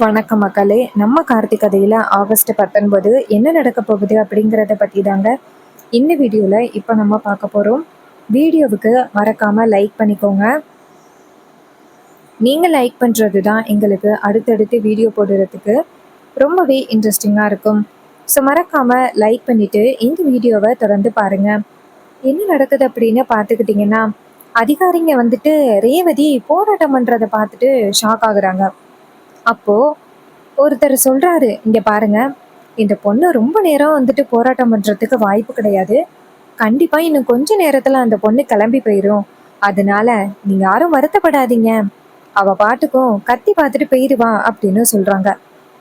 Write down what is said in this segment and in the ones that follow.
வணக்கம் மக்களே. நம்ம கார்த்திக் கதையில் ஆகஸ்ட் 19 என்ன நடக்க போகுது அப்படிங்கிறத பற்றி தாங்க இந்த வீடியோவில் இப்போ நம்ம பார்க்க போகிறோம். வீடியோவுக்கு மறக்காமல் லைக் பண்ணிக்கோங்க. நீங்கள் லைக் பண்ணுறது தான் எங்களுக்கு அடுத்தடுத்து வீடியோ போடுறதுக்கு ரொம்பவே இன்ட்ரெஸ்டிங்காக இருக்கும். ஸோ மறக்காமல் லைக் பண்ணிவிட்டு இந்த வீடியோவை தொடர்ந்து பாருங்கள். என்ன நடக்குது அப்படின்னு பார்த்துக்கிட்டிங்கன்னா, அதிகாரிங்க வந்துட்டு ரேவதி போராட்டம் பண்ணுறதை பார்த்துட்டு ஷாக் ஆகுறாங்க. அப்போ ஒருத்தர் சொல்றாரு, இங்க பாருங்க, இந்த பொண்ணு ரொம்ப நேரம் வந்துட்டு போராட்டம் பண்றதுக்கு வாய்ப்பு கிடையாது. கண்டிப்பா இன்னும் கொஞ்ச நேரத்துல அந்த பொண்ணு கிளம்பி போயிரும். அதனால நீங்க யாரும் வருத்தப்படாதீங்க. அவ பாட்டுக்கும் கத்தி பார்த்துட்டு போயிடுவா அப்படின்னு சொல்றாங்க.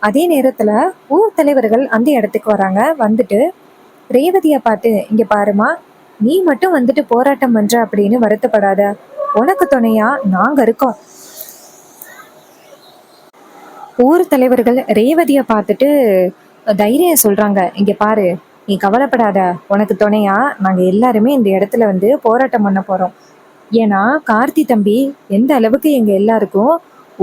அதே நேரத்துல ஊர் தலைவர்கள் அந்த இடத்துக்கு வராங்க. வந்துட்டு ரேவதிய பார்த்து, இங்க பாருமா, நீ மட்டும் வந்துட்டு போராட்டம் பண்ற அப்படின்னு வருத்தப்படாத. உனக்கு துணையா நாங்க இருக்கோம். ஊர் தலைவர்கள் ரேவதியை பார்த்துட்டு தைரியம் சொல்றாங்க, இங்க பாரு, நீ கவலைப்படாத, உனக்கு துணையா நாங்க எல்லாருமே இந்த இடத்துல வந்து போராட்டம் பண்ண போறோம். ஏன்னா கார்த்தி தம்பி எந்த அளவுக்கு எங்க எல்லாருக்கும்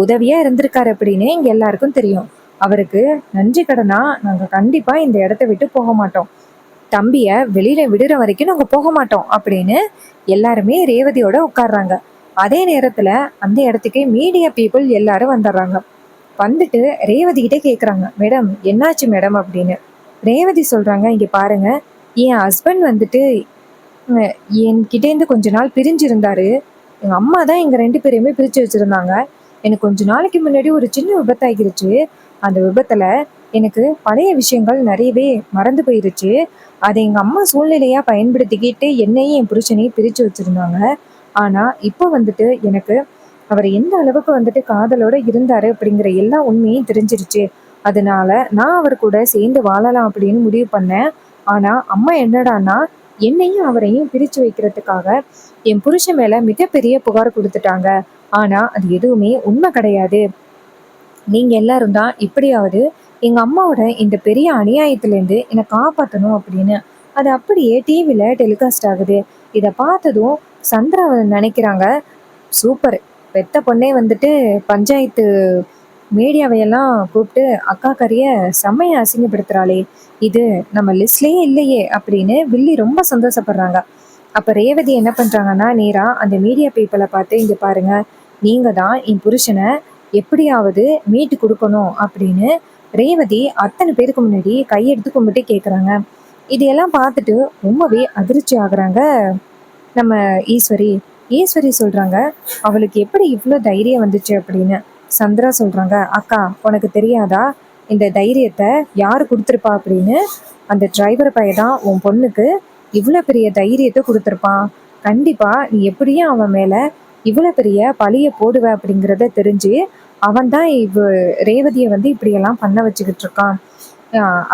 உதவியா இருந்திருக்காரு அப்படின்னு எங்க எல்லாருக்கும் தெரியும். அவருக்கு நன்றி கடனா நாங்க கண்டிப்பா இந்த இடத்த விட்டு போக மாட்டோம். தம்பிய வெளியில விடுற வரைக்கும் நாங்க போக மாட்டோம் அப்படின்னு எல்லாருமே ரேவதியோட உட்கார்றாங்க. அதே நேரத்துல அந்த இடத்துக்கு மீடியா பீப்புள் எல்லாரும் வந்துடுறாங்க. வந்துட்டு ரேவதி கிட்டே கேட்குறாங்க, மேடம் என்னாச்சு மேடம் அப்படின்னு. ரேவதி சொல்கிறாங்க, இங்கே பாருங்க, என் ஹஸ்பண்ட் வந்துட்டு என்கிட்டேருந்து கொஞ்ச நாள் பிரிஞ்சிருந்தாரு. எங்கள் அம்மா தான் எங்கள் 2 பேரையுமே பிரித்து வச்சுருந்தாங்க. எனக்கு கொஞ்ச நாளைக்கு முன்னாடி ஒரு சின்ன விபத்தாகிருச்சு. அந்த விபத்தில் எனக்கு பழைய விஷயங்கள் நிறையவே மறந்து போயிருச்சு. அதை எங்கள் அம்மா சூழ்நிலையாக பயன்படுத்திக்கிட்டு என்னையும் என் புருஷனையும் பிரித்து வச்சுருந்தாங்க. ஆனால் இப்போ வந்துட்டு எனக்கு அவர் எந்த அளவுக்கு வந்துட்டு காதலோட இருந்தாரு அப்படிங்கிற எல்லா உண்மையும் தெரிஞ்சிருச்சு. அதனால நான் அவர் கூட சேர்ந்து வாழலாம் அப்படின்னு முடிவு பண்ணேன். ஆனா அம்மா என்னடான்னா என்னையும் அவரையும் பிரிச்சு வைக்கிறதுக்காக என் புருஷன் மேல மிகப்பெரிய புகார் கொடுத்துட்டாங்க. ஆனா அது எதுவுமே உண்மை கிடையாது. நீங்க எல்லாரும் தான் இப்படியாவது எங்க அம்மாவோட இந்த பெரிய அநியாயத்திலேருந்து என்னை காப்பாற்றணும் அப்படின்னு அது அப்படியே டிவியில டெலிகாஸ்ட் ஆகுது. இதை பார்த்ததும் சந்திரா நினைக்கிறாங்க, சூப்பர், பெத்த பொண்ணே வந்துட்டு பஞ்சாயத்து மீடியாவையெல்லாம் கூப்பிட்டு அக்கா கறிய செம்மையை அசிங்கப்படுத்துறாளே, இது நம்ம லிஸ்ட்லேயே இல்லையே அப்படின்னு வில்லி ரொம்ப சந்தோஷப்படுறாங்க. அப்போ ரேவதி என்ன பண்ணுறாங்கன்னா, நேராக அந்த மீடியா பீப்புளை பார்த்து, இங்கே பாருங்க, நீங்கள் தான் என் புருஷனை எப்படியாவது மீட்டு கொடுக்கணும் அப்படின்னு ரேவதி அத்தனை பேருக்கு முன்னாடி கையெடுத்து கும்பிட்டு கேட்குறாங்க. இதையெல்லாம் பார்த்துட்டு ரொம்பவே அதிர்ச்சி ஆகுறாங்க நம்ம ஈஸ்வரி. ஈஸ்வரி சொல்கிறாங்க, அவளுக்கு எப்படி இவ்வளோ தைரியம் வந்துச்சு அப்படின்னு. சந்திரா சொல்கிறாங்க, அக்கா உனக்கு தெரியாதா இந்த தைரியத்தை யார் கொடுத்துருப்பா அப்படின்னு. அந்த டிரைவர் பையன் தான் உன் பொண்ணுக்கு இவ்வளோ பெரிய தைரியத்தை கொடுத்துருப்பான். கண்டிப்பாக நீ எப்படியும் அவன் மேலே இவ்வளோ பெரிய பழியை போடுவ அப்படிங்கிறத தெரிஞ்சு அவன் தான் ரேவதியை வந்து இப்படியெல்லாம் பண்ண வச்சுக்கிட்டு இருக்கான்.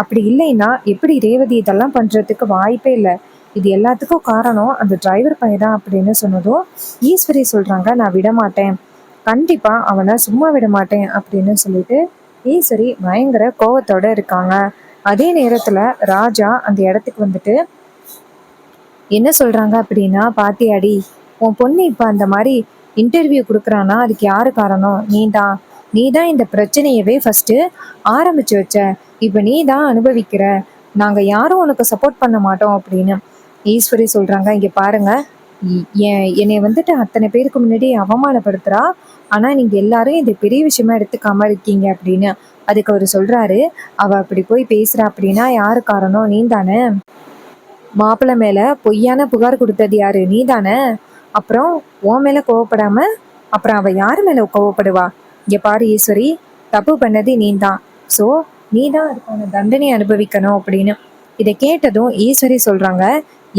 அப்படி இல்லைன்னா எப்படி ரேவதி இதெல்லாம் பண்ணுறதுக்கு வாய்ப்பே இல்லை. இது எல்லாத்துக்கும் காரணம் அந்த டிரைவர் பையன் தான் அப்படின்னு சொன்னதும் ஈஸ்வரி சொல்கிறாங்க, நான் விட மாட்டேன், கண்டிப்பாக அவனை சும்மா விட மாட்டேன் அப்படின்னு சொல்லிட்டு ஈஸ்வரி பயங்கர கோவத்தோடு இருக்காங்க. அதே நேரத்தில் ராஜா அந்த இடத்துக்கு வந்துட்டு என்ன சொல்கிறாங்க அப்படின்னா, பாத்தியாடி, உன் பொண்ணு இப்போ அந்த மாதிரி இன்டர்வியூ கொடுக்குறான்னா அதுக்கு யாரு காரணம்? நீ தான் இந்த பிரச்சனையவே ஃபஸ்ட்டு ஆரம்பித்து வச்ச. இப்போ நீ தான் அனுபவிக்கிற. நாங்கள் யாரும் உனக்கு சப்போர்ட் பண்ண மாட்டோம் அப்படின்னு ஈஸ்வரி சொல்கிறாங்க, இங்கே பாருங்க, என்னை வந்துட்டு அத்தனை பேருக்கு முன்னாடி அவமானப்படுத்துகிறா. ஆனால் நீங்கள் எல்லாரும் இது பெரிய விஷயமா எடுத்துக்காம இருக்கீங்க அப்படின்னு. அதுக்கு அவர் சொல்கிறாரு, அவள் அப்படி போய் பேசுகிறா அப்படின்னா யாரு காரணம்? நீ தானே. மாப்பிள்ளை மேலே பொய்யான புகார் கொடுத்தது யாரு? நீ தானே. அப்புறம் உன் மேலே கோவப்படாமல் அப்புறம் அவள் யார் மேலே கோவப்படுவா? இங்கே பாரு ஈஸ்வரி, தப்பு பண்ணது நீ தான். ஸோ நீ தான் அதுக்கான தண்டனை அனுபவிக்கணும் அப்படின்னு. இதை கேட்டதும் ஈஸ்வரி சொல்கிறாங்க,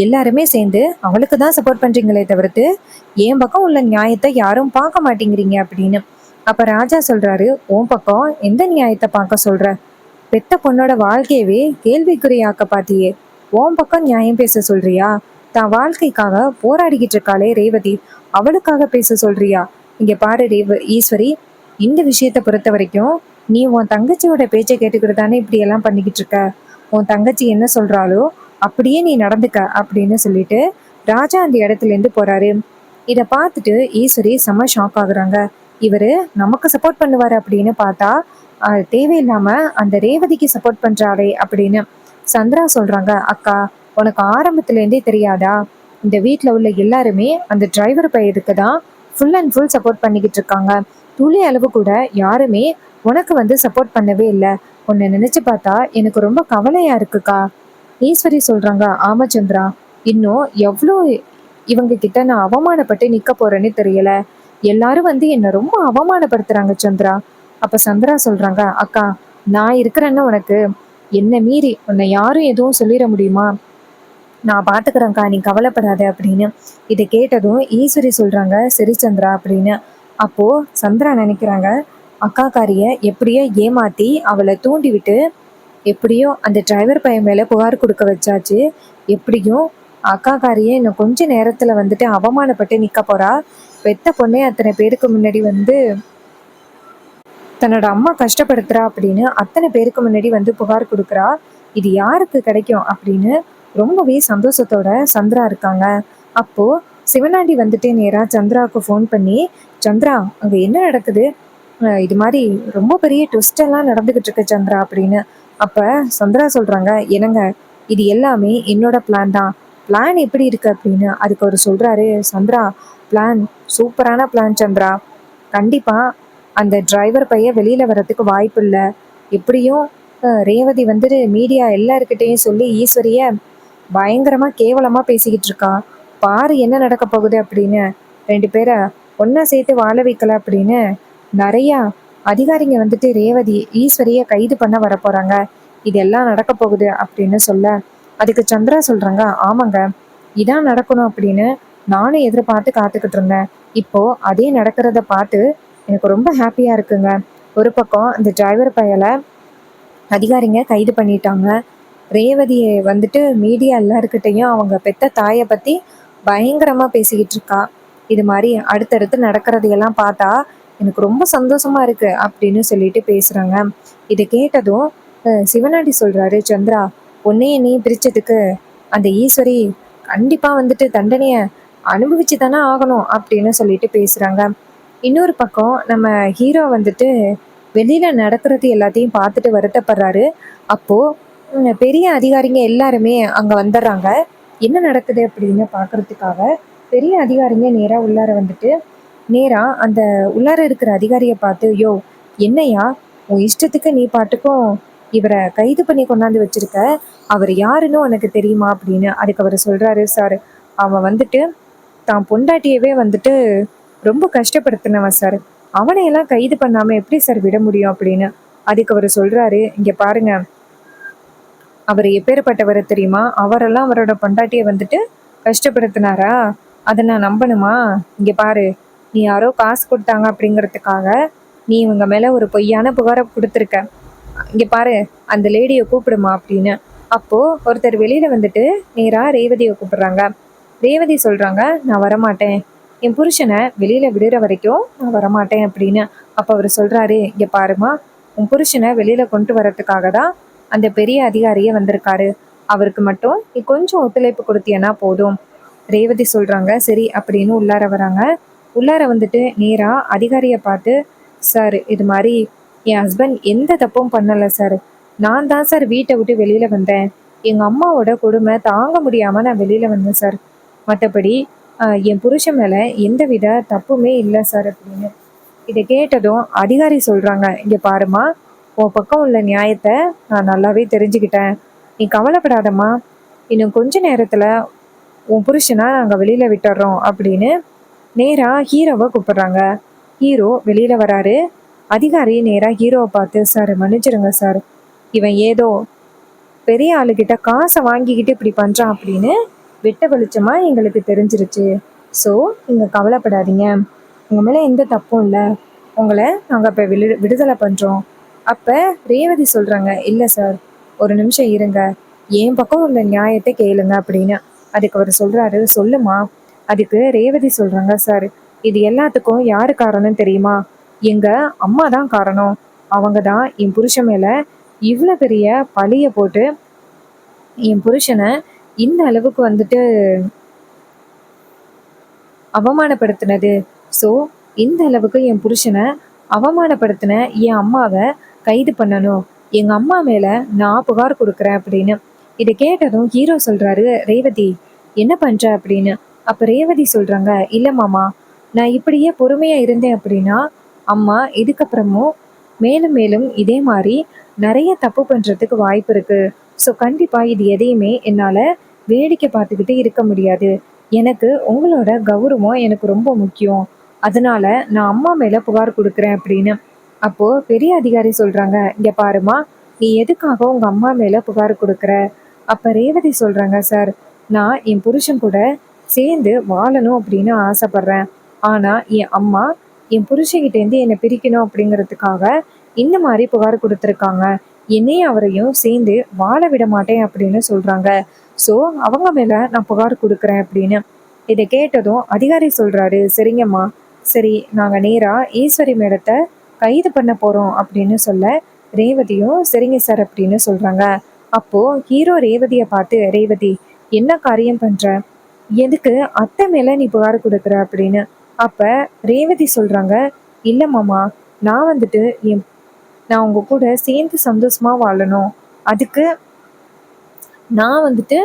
எல்லாருமே சேர்ந்து அவளுக்கு தான் சப்போர்ட் பண்ணுறீங்களே தவிர்த்து என் பக்கம் உள்ள நியாயத்தை யாரும் பார்க்க மாட்டேங்கிறீங்க அப்படின்னு. அப்போ ராஜா சொல்கிறாரு, உன் பக்கம் எந்த நியாயத்தை பார்க்க சொல்கிற? பெத்த பொண்ணோட வாழ்க்கையவே கேள்விக்குறியாக்க பார்த்தியே, உன் பக்கம் நியாயம் பேச சொல்றியா? தான் வாழ்க்கைக்காக போராடிக்கிட்டு இருக்காளே ரேவதி, அவளுக்காக பேச சொல்றியா? இங்கே பாரு ஈஸ்வரி, இந்த விஷயத்தை பொறுத்த வரைக்கும் நீ உன் தங்கச்சியோட பேச்சை கேட்டுக்கிட்டு தானே இப்படியெல்லாம் பண்ணிக்கிட்டு இருக்க. உன் தங்கச்சி என்ன சொல்கிறாளோ அப்படியே நீ நடந்துக்க அப்படின்னு சொல்லிட்டு ராஜா அந்த இடத்துலேருந்து போகிறாரு. இதை பார்த்துட்டு ஈஸ்வரி செம்ம ஷாக் ஆகுறாங்க. இவர் நமக்கு சப்போர்ட் பண்ணுவார் அப்படின்னு பார்த்தா தேவையில்லாம அந்த ரேவதிக்கு சப்போர்ட் பண்றாளே அப்படின்னு. சந்திரா சொல்றாங்க, அக்கா உனக்கு ஆரம்பத்துல இருந்தே தெரியாதா? இந்த வீட்ல உள்ள எல்லாருமே அந்த டிரைவர் பையனுக்கு தான் ஃபுல் அண்ட் ஃபுல் சப்போர்ட் பண்ணிக்கிட்டு இருக்காங்க. துளி அளவு கூட யாருமே உனக்கு சப்போர்ட் பண்ணவே இல்லை. உன்னை நினைச்சு பார்த்தா எனக்கு ரொம்ப கவலையா இருக்குக்கா. ஈஸ்வரி சொல்றாங்க, ஆமா சந்திரா, இன்னும் எவ்வளோ இவங்க கிட்ட நான் அவமானப்பட்டு நிக்க போறேன்னு தெரியல. எல்லாரும் என்ன ரொம்ப அவமானப்படுத்துறாங்க சந்திரா. அப்ப சந்திரா சொல்றாங்க, அக்கா நான் இருக்கிறேன்னு உனக்கு, என்ன மீறி உன்னை யாரும் எதுவும் சொல்லிட முடியுமா? நான் பாத்துக்கிறேன்க்கா, நீ கவலைப்படாத அப்படின்னு. இதை கேட்டதும் ஈஸ்வரி சொல்றாங்க, சரி சந்திரா அப்படின்னு. அப்போ சந்திரா நினைக்கிறாங்க, அக்காக்காரிய எப்படியோ ஏமாத்தி அவளை தூண்டி விட்டு எப்படியோ அந்த டிரைவர் பையன் மேல புகார் கொடுக்க வச்சாச்சு. எப்படியும் அக்காக்காரியே இன்னும் கொஞ்ச நேரத்துல அவமானப்பட்டு நிக்க போறா. பெத்த பொண்ணே அத்தனை பேருக்கு முன்னாடி தன்னோட அம்மா கஷ்டப்படுத்துறா அப்படின்னு அத்தனை பேருக்கு முன்னாடி புகார் கொடுக்குறா. இது யாருக்கு கிடைக்கும் அப்படின்னு ரொம்பவே சந்தோஷத்தோட சந்திரா இருக்காங்க. அப்போ சிவனாண்டி நேரா சந்திராவுக்கு ஃபோன் பண்ணி, சந்திரா அங்க என்ன நடக்குது? இது மாதிரி ரொம்ப பெரிய ட்விஸ்ட் எல்லாம் நடந்துகிட்டு இருக்கு சந்திரா அப்படின்னு. அப்ப சந்திரா சொல்றாங்க, என்னங்க இது எல்லாமே என்னோட பிளான் தான். பிளான் எப்படி இருக்கு அப்படின்னு அதுக்கு அவர் சொல்றாரு, சந்திரா பிளான் சூப்பரான பிளான் சந்திரா. கண்டிப்பா அந்த டிரைவர் பையன் வெளியில வர்றதுக்கு வாய்ப்பு இல்லை. எப்படியும் ரேவதி மீடியா எல்லாருக்கிட்டையும் சொல்லி ஈஸ்வரிய பயங்கரமா கேவலமா பேசிக்கிட்டு இருக்கா. பாரு என்ன நடக்க போகுது அப்படின்னு. ரெண்டு பேரை ஒன்னா சேர்த்து வாழ வைக்கல அப்படின்னு நிறைய அதிகாரிங்க ரேவதி ஈஸ்வரிய கைது பண்ண வர போறாங்க. இதெல்லாம் நடக்க போகுது அப்படின்னு சொல்ல, அதுக்கு சந்திரா சொல்றாங்க, ஆமாங்க இதான் நடக்கணும் அப்படின்னு நானும் எதிர்பார்த்து காத்துக்கிட்டு இருந்தேன். இப்போ அதே நடக்கிறத பார்த்து எனக்கு ரொம்ப ஹாப்பியா இருக்குங்க. ஒரு பக்கம் அந்த டிரைவர் பயலை அதிகாரிங்க கைது பண்ணிட்டாங்க. ரேவதியை மீடியா எல்லாருக்கிட்டையும் அவங்க பெத்த தாயை பத்தி பயங்கரமா பேசிக்கிட்டு இருக்கா. இது மாதிரி அடுத்தடுத்து நடக்கிறதையெல்லாம் பார்த்தா எனக்கு ரொம்ப சந்தோஷமா இருக்கு அப்படின்னு சொல்லிட்டு பேசுறாங்க. இதை கேட்டதும் சிவனாண்டி சொல்றாரு, சந்திரா உன்னைய நீ பிரிச்சதுக்கு அந்த ஈஸ்வரி கண்டிப்பா தண்டனைய அனுபவிச்சு தானே ஆகணும் அப்படின்னு சொல்லிட்டு பேசுறாங்க. இன்னொரு பக்கம் நம்ம ஹீரோ வெளியில நடக்கிறது எல்லாத்தையும் பார்த்துட்டு வருத்தப்படுறாரு. அப்போ பெரிய அதிகாரிங்க எல்லாருமே அங்க வந்துடுறாங்க. என்ன நடக்குது அப்படின்னு பாக்குறதுக்காக பெரிய அதிகாரிங்க நேரா உள்ளார நேரா அந்த உள்ளார இருக்கிற அதிகாரியை பார்த்து, யோ என்னையா உன் இஷ்டத்துக்கு நீ பாட்டுக்கும் இவரை கைது பண்ணி கொண்டாந்து வச்சிருக்க, அவர் யாருன்னு உனக்கு தெரியுமா அப்படின்னு. அதுக்கு அவர் சொல்றாரு, சார் அவன் தான் பொண்டாட்டியவே ரொம்ப கஷ்டப்படுத்தினவன் சார். அவனையெல்லாம் கைது பண்ணாம எப்படி சார் விட முடியும் அப்படின்னு. அதுக்கு அவர் சொல்றாரு, இங்க பாருங்க அவர் எப்பேற்பட்டவர் தெரியுமா? அவரெல்லாம் அவரோட பொண்டாட்டியை கஷ்டப்படுத்தினாரா? அதை நான் நம்பணுமா? இங்க பாரு, நீ யாரோ காசு கொடுத்தாங்க அப்படிங்கிறதுக்காக நீ இவங்க மேல ஒரு பொய்யான புகாரை கொடுத்துருக்க. இங்க பாரு அந்த லேடியை கூப்பிடுமா அப்படின்னு. அப்போ ஒருத்தர் வெளியில நேரா ரேவதியை கூப்பிடுறாங்க. ரேவதி சொல்றாங்க, நான் வரமாட்டேன், என் புருஷனை வெளியில விடுற வரைக்கும் நான் வரமாட்டேன் அப்படின்னு. அப்ப அவர் சொல்றாரு, இங்க பாருமா, உன் புருஷனை வெளியில கொண்டு வரதுக்காக தான் அந்த பெரிய அதிகாரியே வந்திருக்காரு. அவருக்கு மட்டும் நீ கொஞ்சம் ஒத்துழைப்பு கொடுத்தியன்னா போதும். ரேவதி சொல்றாங்க, சரி அப்படின்னு உள்ளார வராங்க. உள்ளார நேரா அதிகாரியை பார்த்து, சார் இது மாதிரி என் ஹஸ்பண்ட் எந்த தப்பும் பண்ணலை சார். நான் தான் சார் வீட்டை விட்டு வெளியில வந்தேன். எங்க அம்மாவோட கொடுமை தாங்க முடியாம நான் வெளியில வந்தேன் சார். மற்றபடி என் புருஷன் மேல எந்தவித தப்புமே இல்லை சார் அப்படின்னு. இதை கேட்டதும் அதிகாரி சொல்றாங்க, இங்க பாருமா, உன் பக்கம் உள்ள நியாயத்தை நான் நல்லாவே தெரிஞ்சுக்கிட்டேன். நீ கவலைப்படாதம்மா, இன்னும் கொஞ்ச நேரத்துல உன் புருஷனா நாங்க வெளியில விட்டுறோம் அப்படின்னு நேரா ஹீரோவை கூப்பிடுறாங்க. ஹீரோ வெளியில வராரு. அதிகாரி நேரா ஹீரோவை பார்த்து, சார் மன்னிச்சிருங்க சார், இவன் ஏதோ பெரிய ஆளுகிட்ட காசை வாங்கிக்கிட்டு இப்படி பண்றான் அப்படின்னு வெட்ட வெளிச்சமா எங்களுக்கு தெரிஞ்சிருச்சு. ஸோ நீங்க கவலைப்படாதீங்க, உங்க மேல எந்த தப்பும் இல்லை, உங்களை நாங்கள் இப்போ விடுதலை பண்றோம். அப்ப ரேவதி சொல்றாங்க, இல்லை சார் ஒரு நிமிஷம் இருங்க, என் பக்கம் உள்ள நியாயத்தை கேளுங்க அப்படின்னு. அதுக்கு அவர் சொல்றாரு, சொல்லுமா. அதுக்கு ரேவதி சொல்றாங்க, சார் இது எல்லாத்துக்கும் யாரு காரணம் தெரியுமா? எங்க அம்மா தான் காரணம். அவங்க தான் என் புருஷன் மேல இவ்வளோ பெரிய பழிய போட்டு என் புருஷனை இந்த அளவுக்கு அவமானப்படுத்தினது. ஸோ இந்த அளவுக்கு என் புருஷனை அவமானப்படுத்தின என் அம்மாவை கைது பண்ணணும். எங்க அம்மா மேல நான் புகார் கொடுக்குறேன் அப்படின்னு. இதை கேட்டதும் ஹீரோ சொல்றாரு, ரேவதி என்ன பண்ற அப்படின்னு. அப்ப ரேவதி சொல்றாங்க, இல்ல மாமா, நான் இப்படியே பொறுமையா இருந்தேன் அப்படின்னா அம்மா இதுக்கப்புறமும் மேலும் மேலும் இதே மாதிரி நிறைய தப்பு பண்றதுக்கு வாய்ப்பு இருக்கு. ஸோ கண்டிப்பா இது எதையுமே என்னால வேடிக்கை பார்த்துக்கிட்டு இருக்க முடியாது. எனக்கு உங்களோட கௌரவம் எனக்கு ரொம்ப முக்கியம். அதனால நான் அம்மா மேல புகார் கொடுக்குறேன் அப்படின்னு. அப்போ பெரிய அதிகாரி சொல்றாங்க, இங்க பாருமா, நீ எதுக்காக உங்க அம்மா மேல புகார் கொடுக்குற? அப்ப ரேவதி சொல்றாங்க, சார், நான் என் புருஷன் கூட சேர்ந்து வாழணும் அப்படின்னு ஆசைப்படுறேன். ஆனா என் அம்மா என் புருஷன்கிட்டேருந்து என்னை பிரிக்கணும் அப்படிங்கிறதுக்காக இந்த மாதிரி புகார் கொடுத்துருக்காங்க. என்னையும் அவரையும் சேர்ந்து வாழ விட மாட்டேன் அப்படின்னு சொல்றாங்க. ஸோ அவங்க மேல நான் புகார் கொடுக்குறேன் அப்படின்னு. இதை கேட்டதும் அதிகாரி சொல்றாரு, சரிங்கம்மா, சரி, நாங்க நேரா ஈஸ்வரி மேடத்தை கைது பண்ண போறோம் அப்படின்னு சொல்ல ரேவதியும் சரிங்க சார் அப்படின்னு சொல்றாங்க. அப்போ ஹீரோ ரேவதியை பார்த்து, ரேவதி என்ன காரியம் பண்ற? எதுக்கு அத்தை மேல நீ புகார் கொடுக்குற அப்படின்னு. அப்ப ரேவதி சொல்றாங்க, இல்ல மாமா, நான் வந்துட்டு நான் உங்க கூட சேர்ந்து சந்தோஷமா வாழணும். அதுக்கு நான் வந்துட்டு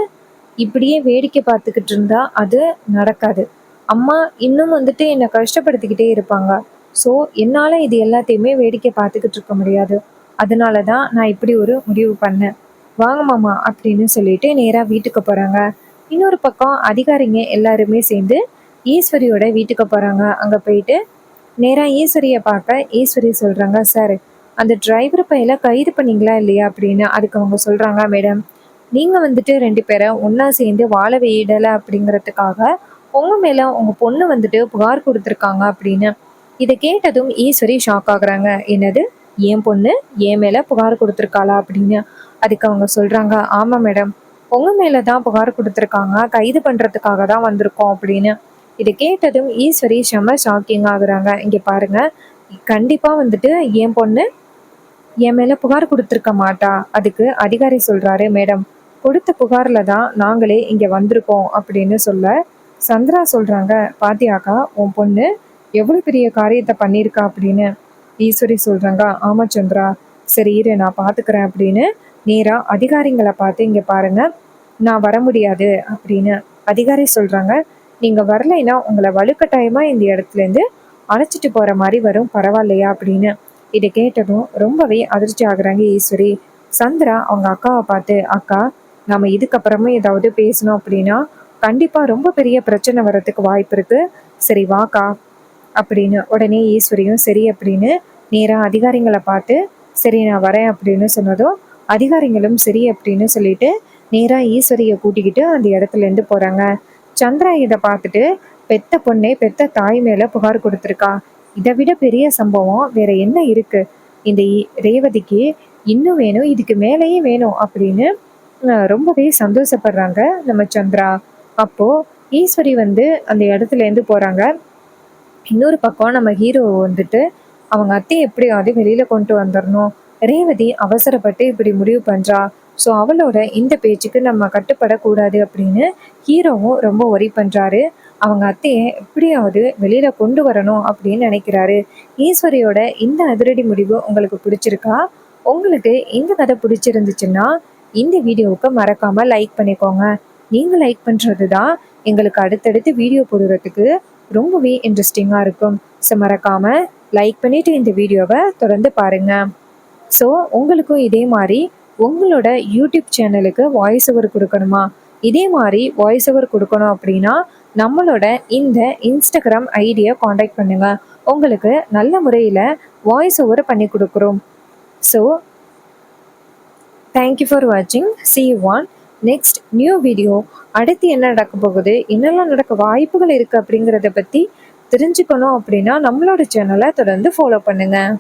இப்படியே வேடிக்கை பார்த்துக்கிட்டு இருந்தா அது நடக்காது. அம்மா இன்னும் வந்துட்டு என்னை கஷ்டப்படுத்திக்கிட்டே இருப்பாங்க. ஸோ என்னால் இது எல்லாத்தையுமே வேடிக்கை பார்த்துக்கிட்டு இருக்க முடியாது. அதனால தான் நான் இப்படி ஒரு முடிவு பண்ணேன். வாங்க மாமா அப்படின்னு சொல்லிட்டு நேராக வீட்டுக்கு போகிறாங்க. இன்னொரு பக்கம் அதிகாரிங்க எல்லாருமே சேர்ந்து ஈஸ்வரியோட வீட்டுக்கு போகிறாங்க. அங்கே போயிட்டு நேராக ஈஸ்வரியை பார்க்க ஈஸ்வரி சொல்கிறாங்க, சார், அந்த டிரைவர் பையில கைது பண்ணீங்களா இல்லையா அப்படின்னு. அதுக்கு அவங்க சொல்கிறாங்க, மேடம், நீங்கள் வந்துட்டு 2 பேரை ஒன்றா சேர்ந்து வாழ விடலை அப்படிங்கிறதுக்காக உங்கள் மேலே உங்கள் பொண்ணு வந்துட்டு புகார் கொடுத்துருக்காங்க அப்படின்னு. இதை கேட்டதும் ஈஸ்வரி ஷாக் ஆகுறாங்க. என்னது, என் பொண்ணு என் மேலே புகார் கொடுத்துருக்காளா அப்படின்னு. அதுக்கு அவங்க சொல்கிறாங்க, ஆமாம் மேடம், உங்கள் மேலே தான் புகார் கொடுத்துருக்காங்க, கைது பண்ணுறதுக்காக தான் வந்திருக்கோம் அப்படின்னு. இதை கேட்டதும் ஈஸ்வரி செம்ம ஷாக்கிங் ஆகுறாங்க. இங்கே பாருங்க, கண்டிப்பாக வந்துட்டு என் பொண்ணு என் மேலே புகார் கொடுத்துருக்க மாட்டா. அதுக்கு அதிகாரி சொல்கிறாரு, மேடம், கொடுத்த புகாரில் தான் நாங்களே இங்கே வந்திருக்கோம் அப்படின்னு சொல்ல சந்திரா சொல்கிறாங்க, பாத்தியாக்கா, உன் பொண்ணு எவ்வளோ பெரிய காரியத்தை பண்ணியிருக்கா அப்படின்னு. ஈஸ்வரி சொல்கிறாங்க, ஆமாம் சந்திரா, சரி இரு, நான் பார்த்துக்கிறேன் அப்படின்னு நேராக அதிகாரிங்களை பார்த்து, இங்கே பாருங்க, நான் வர முடியாது அப்படின்னு. அதிகாரி சொல்கிறாங்க, நீங்கள் வரலைன்னா உங்களை வலுக்கட்டாயமாக இந்த இடத்துலேருந்து அழைச்சிட்டு போகிற மாதிரி வரும், பரவாயில்லையா அப்படின்னு. இதை கேட்டதும் ரொம்பவே அதிர்ச்சி ஆகுறாங்க ஈஸ்வரி. சந்திரா அவங்க அக்காவை பார்த்து, அக்கா, நம்ம இதுக்கப்புறமே ஏதாவது பேசணும் அப்படின்னா கண்டிப்பாக ரொம்ப பெரிய பிரச்சனை வர்றதுக்கு வாய்ப்பு இருக்கு, சரி வாக்கா அப்படின்னு. உடனே ஈஸ்வரியும் சரி அப்படின்னு நேராக அதிகாரிங்களை பார்த்து, சரி நான் வரேன் அப்படின்னு சொன்னதும் அதிகாரிகளும் சரி அப்படின்னு சொல்லிட்டு நேராக ஈஸ்வரியை கூட்டிக்கிட்டு அந்த இடத்துலேருந்து போகிறாங்க. சந்திரா இதை பார்த்துட்டு, பெத்த பொண்ணே பெத்த தாய் மேலே புகார் கொடுத்துருக்கா, இதை விட பெரிய சம்பவம் வேற என்ன இருக்கு? இந்த ரேவதிக்கு இன்னும் வேணும், இதுக்கு மேலேயே வேணும் அப்படின்னு ரொம்பவே சந்தோஷப்படுறாங்க நம்ம சந்திரா. அப்போ ஈஸ்வரி வந்து அந்த இடத்துல இருந்து போறாங்க. இன்னொரு பக்கம் நம்ம ஹீரோ வந்துட்டு அவங்க அத்தையை எப்படியாவது வெளியில கொண்டு வந்துடணும். ரேவதி அவசரப்பட்டு இப்படி முடிவு பண்றா. ஸோ அவளோட இந்த பேச்சுக்கு நம்ம கட்டுப்படக்கூடாது அப்படின்னு ஹீரோவும் ரொம்ப ஒரி பண்றாரு. அவங்க அத்தையை எப்படியாவது வெளியில கொண்டு வரணும் அப்படின்னு நினைக்கிறாரு. ஈஸ்வரியோட இந்த அதிரடி முடிவு உங்களுக்கு பிடிச்சிருக்கா? உங்களுக்கு இந்த கதை பிடிச்சிருந்துச்சுன்னா இந்த வீடியோவுக்கு மறக்காம லைக் பண்ணிக்கோங்க. நீங்க லைக் பண்றது தான் எங்களுக்கு அடுத்தடுத்து வீடியோ போடுறதுக்கு ரொம்பவே இன்ட்ரெஸ்டிங்காக இருக்கும். ஸோ மறக்காம லைக் பண்ணிட்டு இந்த வீடியோவை தொடர்ந்து பாருங்க. ஸோ உங்களுக்கும் இதே மாதிரி உங்களோட யூடியூப் சேனலுக்கு வாய்ஸ் ஓவர் கொடுக்கணுமா? இதே மாதிரி வாய்ஸ் ஓவர் கொடுக்கணும் அப்படின்னா நம்மளோட இந்த இன்ஸ்டாகிராம் ஐடியை காண்டாக்ட் பண்ணுங்க. உங்களுக்கு நல்ல முறையில் வாய்ஸ் ஓவர் பண்ணி கொடுக்குறோம். ஸோ தேங்க்யூ ஃபார் வாட்சிங். see you on next new video. அடுத்து என்ன நடக்க போகுது, என்னெல்லாம் நடக்க வாய்ப்புகள் இருக்குது அப்படிங்கிறத பற்றி தெரிஞ்சுக்கணும் அப்படின்னா நம்மளோட சேனலை தொடர்ந்து ஃபாலோ பண்ணுங்கள்.